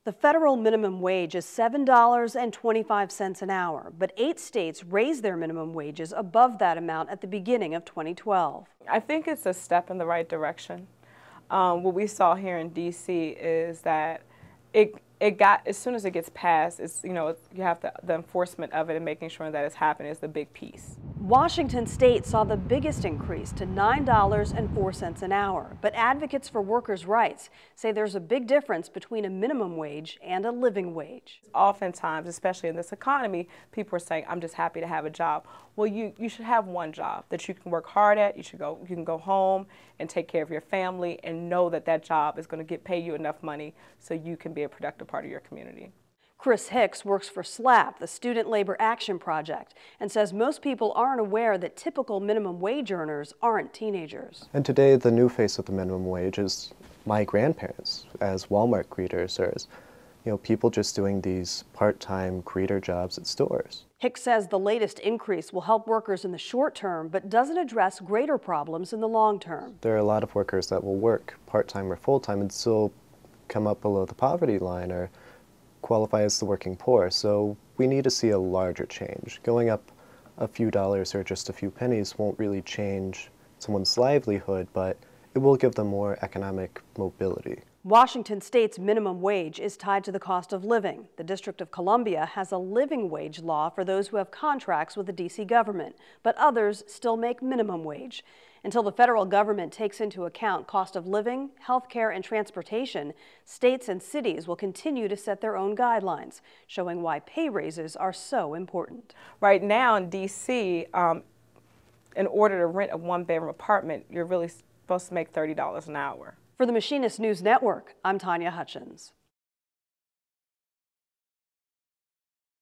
The federal minimum wage is $7.25 an hour, but 8 states raised their minimum wages above that amount at the beginning of 2012. I think it's a step in the right direction. What we saw here in D.C. is that it got, as soon as it gets passed, you have the enforcement of it and making sure that it's happening is the big piece. Washington State saw the biggest increase to $9.04 an hour, but advocates for workers' rights say there's a big difference between a minimum wage and a living wage. Oftentimes, especially in this economy, people are saying, I'm just happy to have a job. Well, you should have one job that you can work hard at. You can go home and take care of your family and know that that job is going to pay you enough money so you can be a productive part of your community. Chris Hicks works for SLAP, the Student Labor Action Project, and says most people aren't aware that typical minimum wage earners aren't teenagers. And today, the new face of the minimum wage is my grandparents as Walmart greeters, or as people just doing these part-time greeter jobs at stores. Hicks says the latest increase will help workers in the short term, but doesn't address greater problems in the long term. There are a lot of workers that will work part-time or full-time and still come up below the poverty line or qualify as the working poor, so we need to see a larger change. Going up a few dollars or just a few pennies won't really change someone's livelihood, but it will give them more economic mobility. Washington State's minimum wage is tied to the cost of living. The District of Columbia has a living wage law for those who have contracts with the D.C. government, but others still make minimum wage. Until the federal government takes into account cost of living, health care, and transportation, states and cities will continue to set their own guidelines, showing why pay raises are so important. Right now in D.C., in order to rent a one-bedroom apartment, you're really supposed to make $30 an hour. For the Machinist News Network, I'm Tanya Hutchins.